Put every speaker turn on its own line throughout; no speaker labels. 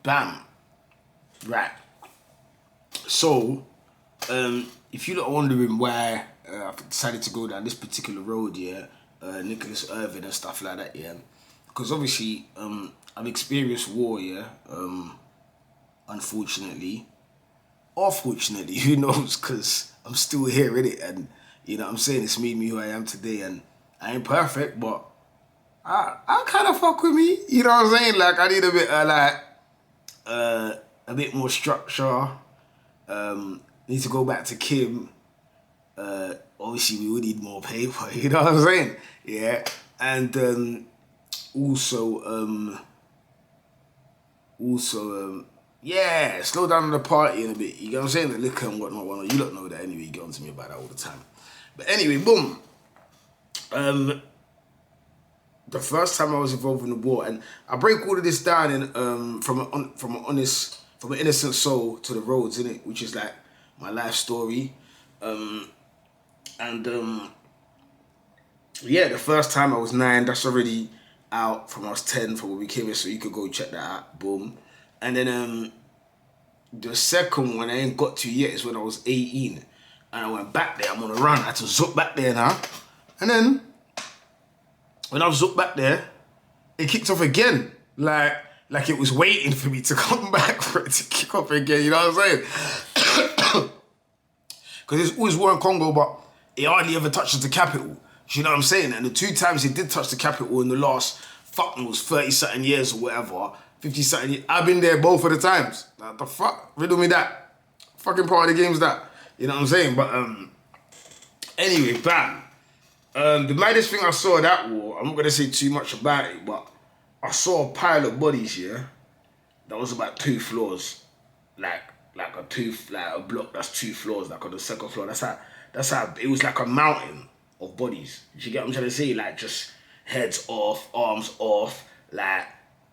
bam. Right. So, if you're not wondering why I've decided to go down this particular road, yeah, Nicholas Irving and stuff like that, yeah, because obviously I've experienced war, yeah, unfortunately, or fortunately, who knows, because I'm still here, innit, and you know what I'm saying, it's made me who I am today, and I ain't perfect, but I kind of fuck with me, you know what I'm saying, like, I need a bit of, a bit more structure, need to go back to Kim, obviously we would need more paper, you know what I'm saying, yeah, and also, yeah, slow down on the party in a bit. You know what I'm saying? The liquor and whatnot. You don't know that anyway. You get on to me about that all the time. But anyway, boom. The first time I was involved in the war, and I break all of this down in from an innocent soul to the roads, innit? Which is like my life story. Yeah, the first time I was 9. That's already out from I was 10 from when we came here, so you could go check that out. Boom. And then the second one I ain't got to yet is when I was 18. And I went back there, I'm on a run. I had to zook back there now. And then when I was zooked back there, it kicked off again. Like it was waiting for me to come back for it to kick off again, you know what I'm saying? Because there's always war in Congo, but it hardly ever touches the capital. Do you know what I'm saying? And the 2 times it did touch the capital in the last, it was 30-something years or whatever, 50-something years, I've been there both of the times. Like, the fuck? Riddle me that. Fucking part of the game's that. You know what I'm saying? But anyway, bam. The maddest thing I saw at that war, I'm not going to say too much about it, but I saw a pile of bodies, yeah? That was about 2 floors. Like a block that's 2 floors, like on the second floor. That's how, it was like a mountain of bodies. Do you get what I'm trying to say? Like just heads off, arms off, like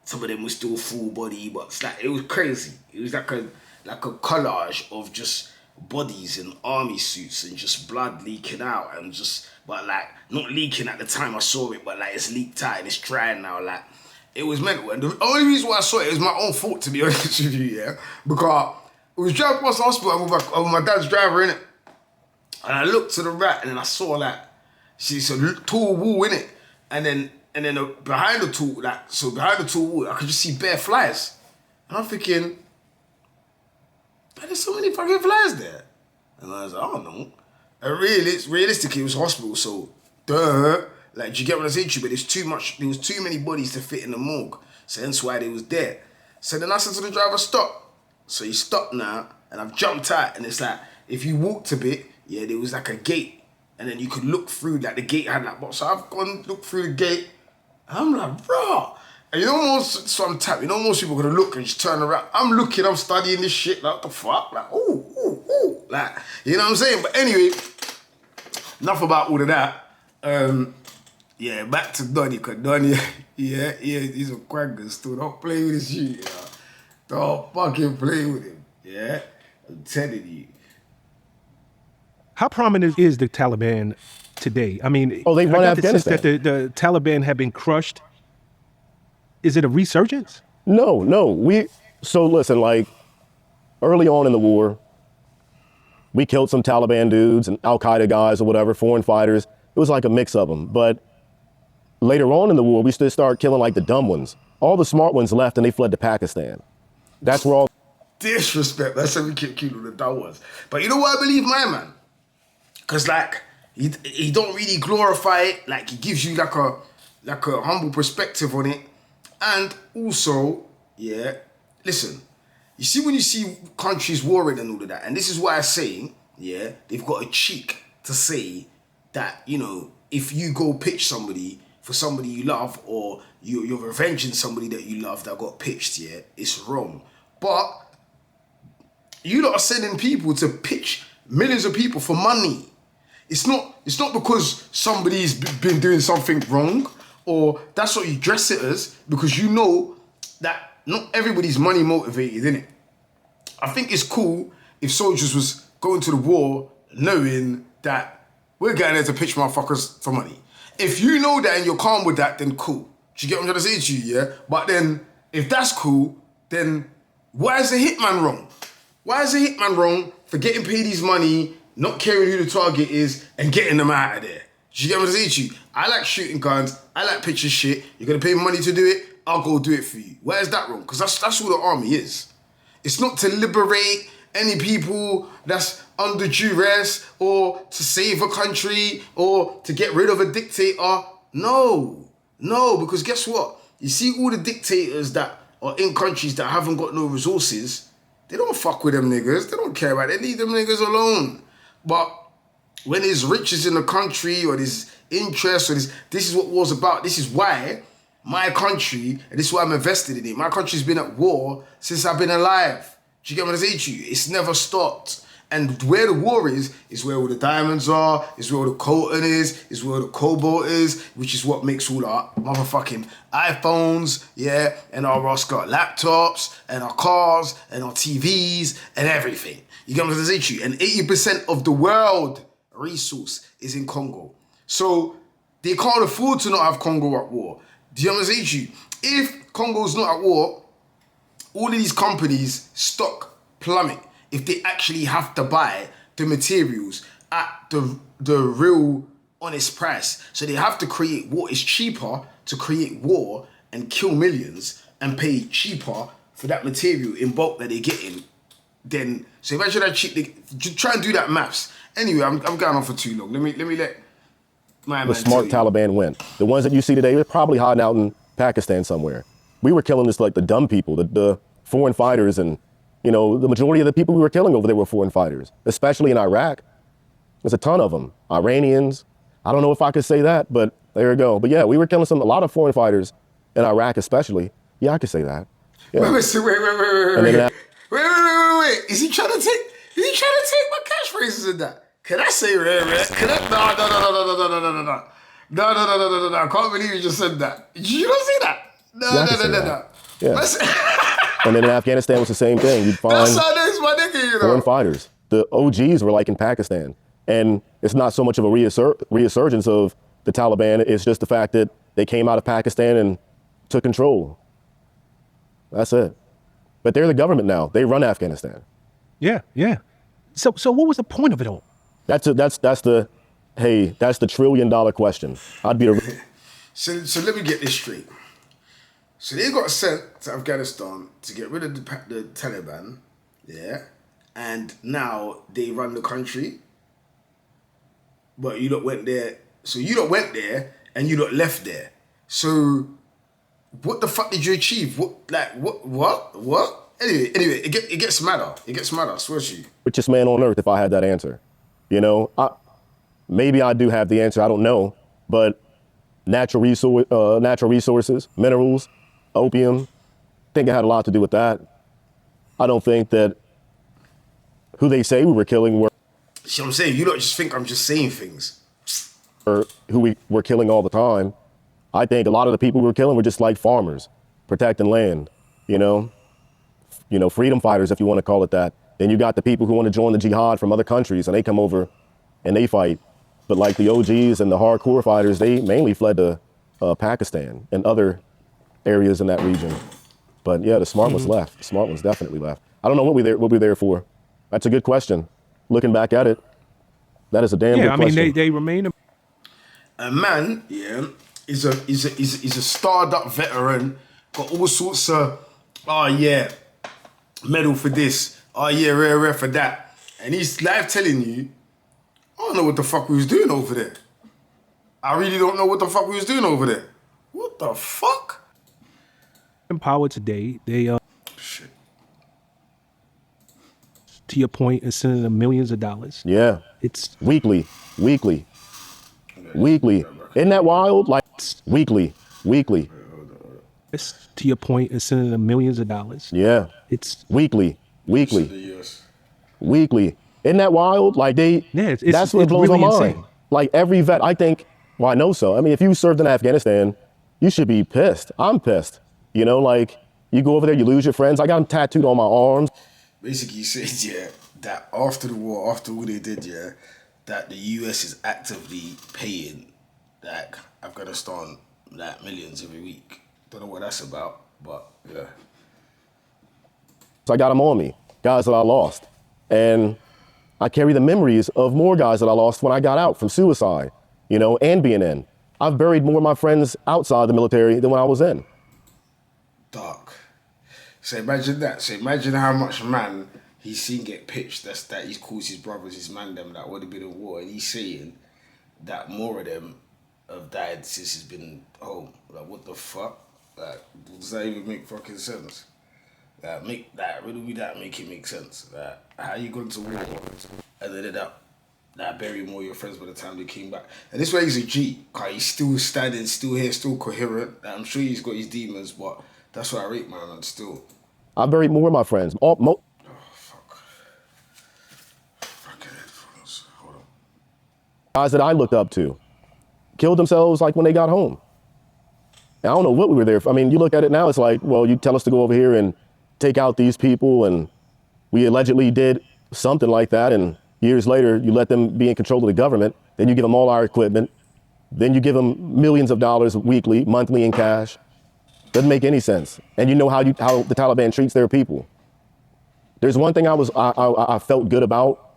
some of them were still full body, but it's like, it was crazy. It was like a collage of just bodies in army suits and just blood leaking out and just, but like, not leaking at the time I saw it, but like it's leaked out and it's drying now, like, it was mental. And the only reason why I saw it was my own fault, to be honest with you, yeah? Because it was driving past the hospital with my dad's driver, innit? And I looked to the right and then I saw like, it's a tall wall, innit? And then behind the tall wall, I could just see bare flies. And I'm thinking, there's so many fucking flies there. And I was like, I don't know. And realistically, it was a hospital, so duh. Like, do you get what I say to you? But there was too many bodies to fit in the morgue. So hence why they was there. So then I said to the driver, stop. So he stopped now, and I've jumped out, and it's like, if you walked a bit, yeah, there was like a gate, and then you could look through, like the gate had like, so I've gone, look through the gate, and I'm like, bro. And you know most people are gonna look and just turn around. I'm looking, I'm studying this shit, like, what the fuck? Like, ooh. Like, you know what I'm saying? But anyway, enough about all of that. Yeah, back to Donny, because Donny, yeah, he's a quagger still. Don't play with this shit, you know? Don't fucking play with him, yeah? I'm telling you.
How prominent is the Taliban today? I mean,
they run
I got the sense
Afghanistan.
that the Taliban have been crushed. Is it a resurgence?
No. So listen, like, early on in the war, we killed some Taliban dudes and Al-Qaeda guys or whatever, foreign fighters. It was like a mix of them. But later on in the war, we still started killing like the dumb ones. All the smart ones left and they fled to Pakistan. That's where all...
Disrespect. That's how we keep killing the dumb ones. But you know what I believe, my man? Because like, he don't really glorify it. Like, he gives you like a humble perspective on it. And also, yeah, listen, you see when you see countries warring and all of that, and this is why I say, yeah, they've got a cheek to say that, you know, if you go pitch somebody for somebody you love, or you're revenging somebody that you love that got pitched, yeah, it's wrong. But you lot are sending people to pitch millions of people for money. It's not because somebody's been doing something wrong, or that's what you dress it as, because you know that not everybody's money motivated, innit? I think it's cool if soldiers was going to the war knowing that we're going there to pitch motherfuckers for money. If you know that and you're calm with that, then cool. Do you get what I'm trying to say to you, yeah? But then, if that's cool, then Why is the hitman wrong? Why is the hitman wrong for getting paid his money, not caring who the target is, and getting them out of there? Do you get what I'm saying to you? I like shooting guns. I like picture shit. You're gonna pay me money to do it. I'll go do it for you. Why is that wrong? Because that's all the army is. It's not to liberate any people that's under duress or to save a country or to get rid of a dictator. No, because guess what? You see all the dictators that are in countries that haven't got no resources, they don't fuck with them niggas. They don't care about it. They leave them niggas alone. But when there's riches in the country or there's interest or this is what war's about. This is why my country, and this is why I'm invested in it, my country's been at war since I've been alive. Do you get what I'm saying to you? It's never stopped. And where the war is where all the diamonds are, is where all the coltan is where all the cobalt is, which is what makes all our motherfucking iPhones, yeah, and our got laptops, and our cars, and our TVs, and everything. You get what I'm saying to you? And 80% of the world resource is in Congo. So they can't afford to not have Congo at war. Do you know what I'm saying to you? If Congo's not at war, all of these companies' stock plummet if they actually have to buy the materials at the real honest price. So they have to create what is cheaper to create war and kill millions and pay cheaper for that material in bulk that they're getting. Then, so imagine how cheap try and do that maths. Anyway, I'm going on for too long. Let me let my man
The smart Taliban went. The ones that you see today, they're probably hiding out in Pakistan somewhere. We were killing just like the dumb people, the foreign fighters, and you know, the majority of the people we were killing over there were foreign fighters, especially in Iraq. There's a ton of them. Iranians. I don't know if I could say that, but there you go. But yeah, we were killing a lot of foreign fighters in Iraq, especially. Yeah, I could say that. Yeah.
Wait. Is he trying to take my catchphrases in that? Can I say rare? Can I? No. I can't believe you just said that. You don't see that? No.
Yeah. And then in Afghanistan, it was the same thing. You'd find
That's how this, my nigga, you know.
foreign fighters. The OGs were like in Pakistan. And it's not so much of a resurgence of the Taliban. It's just the fact that they came out of Pakistan and took control. That's it. But they're the government now. They run Afghanistan.
Yeah. So what was the point of it all?
That's the $1 trillion question. I'd be
So let me get this straight. So they got sent to Afghanistan to get rid of the Taliban, yeah, and now they run the country. But you lot went there. So you lot went there and you lot left there. So what the fuck did you achieve? What? Anyway, it gets madder. It gets madder, I swear to you.
richest man on earth if I had that answer. You know, maybe I do have the answer. I don't know, but natural resources, minerals, opium, I think it had a lot to do with that. I don't think that who they say we were killing were
See what I'm saying? You don't just think I'm just saying things.
who we were killing all the time. I think a lot of the people we were killing were just like farmers, protecting land, you know, freedom fighters, if you want to call it that. Then you got the people who want to join the jihad from other countries and they come over and they fight. But like the OGs and the hardcore fighters, they mainly fled to Pakistan and other areas in that region. But yeah, the smart ones left. The smart ones definitely left. I don't know what we're there for. That's a good question. Looking back at it, that is a damn good question.
Yeah, I mean, they remain
A man, yeah, is a starred up veteran, got all sorts of, medal for this, rare for that. And he's live telling you, I don't know what the fuck we was doing over there. I really don't know what the fuck we was doing over there. What the fuck?
in power today. They
Shit.
to your point, is sending them millions of dollars.
Yeah.
It's
Weekly. Isn't that wild? Like weekly.
it's to your point, is sending them millions of dollars.
Yeah.
It's
Weekly.
Yes.
Isn't that wild? Like that's what blows
really
my mind.
insane.
Like every vet, I think, well, I know so. I mean, if you served in Afghanistan, you should be pissed. I'm pissed. You know, like you go over there, you lose your friends. I got them tattooed on my arms.
Basically, he said, yeah, that after the war, after all they did, yeah, that the US is actively paying, like, Afghanistan, like, millions every week. Don't know what that's about, but, yeah.
So I got them on me, guys that I lost. And I carry the memories of more guys that I lost when I got out from suicide, you know, and being in. I've buried more of my friends outside the military than when I was in.
Dark. So imagine that. So imagine how much man he's seen get pitched that he's caused his brothers, his man them that would have been in war, and he's saying that more of them have died since he's been home. Like, what the fuck? Like, does that even make fucking sense? Like, make that riddle me that, make it make sense. Like, how you gone to war and then that bury more of your friends by the time they came back? And this way he's a G, cause he's still standing, still here, still coherent. Like, I'm sure he's got his demons, but that's what I rate man still.
I buried more of my friends.
Fucking headphones. Hold on.
Guys that I looked up to killed themselves like when they got home. And I don't know what we were there for. I mean, you look at it now, it's like, well, you tell us to go over here and take out these people, and we allegedly did something like that, and years later, you let them be in control of the government, then you give them all our equipment, then you give them millions of dollars weekly, monthly in cash. Doesn't make any sense. And you know how the Taliban treats their people. There's one thing I felt good about,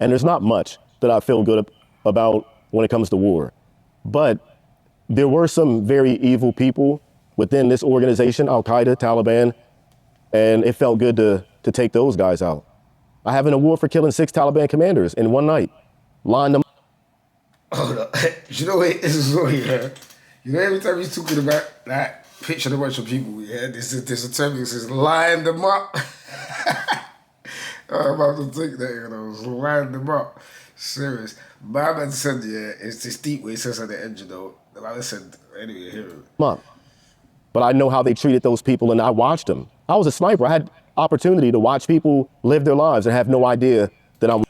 and there's not much that I feel good about when it comes to war. But there were some very evil people within this organization, Al-Qaeda, Taliban, and it felt good to take those guys out. I have an award for killing 6 Taliban commanders in one night. Line them.
Hold up. You know what? This is funny, yeah. You know, every time he's talking about that, picture a bunch of people, yeah, there's a term that says line them up. I'm about to take that, you know, line them up. Serious. My man said, yeah, it's this deep way it says at the end, you know. The man said, anyway, here.
Up. But I know how they treated those people, and I watched them. I was a sniper. I had opportunity to watch people live their lives and have no idea that I was.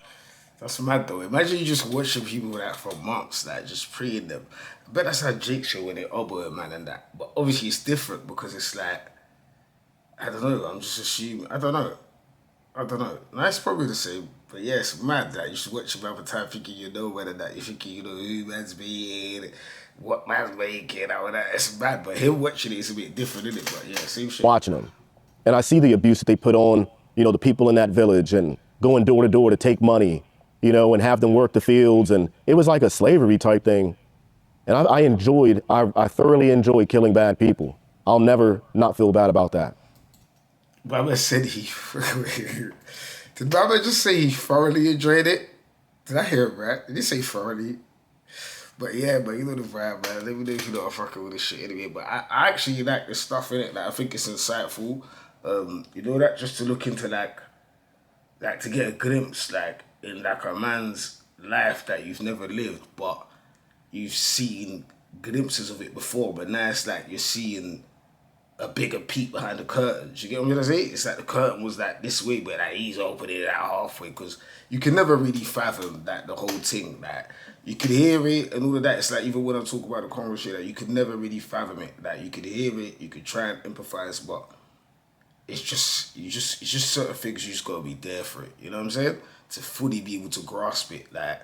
That's mad though. Imagine you just watching people that for months, like just praying them. I bet that's how Jake show when they elbow a man and that. But obviously it's different because it's like, I don't know, I'm just assuming. I don't know. No, it's probably the same. But yeah, it's mad that you should watch him every time thinking you know better than that. You're thinking you know who man's being, what man's making, all that. It's mad. But him watching it is a bit different, isn't it? But yeah, same shit.
Watching them. And I see the abuse that they put on, you know, the people in that village, and going door to door to take money, you know, and have them work the fields. And it was like a slavery type thing. And I thoroughly enjoyed killing bad people. I'll never not feel bad about that.
Baba said he. Did Baba just say he thoroughly enjoyed it? Did I hear it right? Did he say thoroughly? But yeah, but you know the vibe, man. Let me know if you know I'm fucking with this shit anyway. But I actually like the stuff in it. Like, I think it's insightful. You know that just to look into like to get a glimpse like in like a man's life that you've never lived, but you've seen glimpses of it before. But now it's like you're seeing a bigger peek behind the curtains. You get what I'm gonna say? It's like the curtain was like this way, but like he's opening it out halfway, because you can never really fathom that the whole thing. Like you could hear it and all of that. It's like even when I talk about the Congo shit, like, you could never really fathom it. Like you could hear it, you could try and empathize, but it's just certain things you just gotta be there for it. You know what I'm saying? To fully be able to grasp it. Like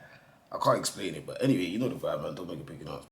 I can't explain it, but anyway, you know the vibe, man. Don't make a big enough.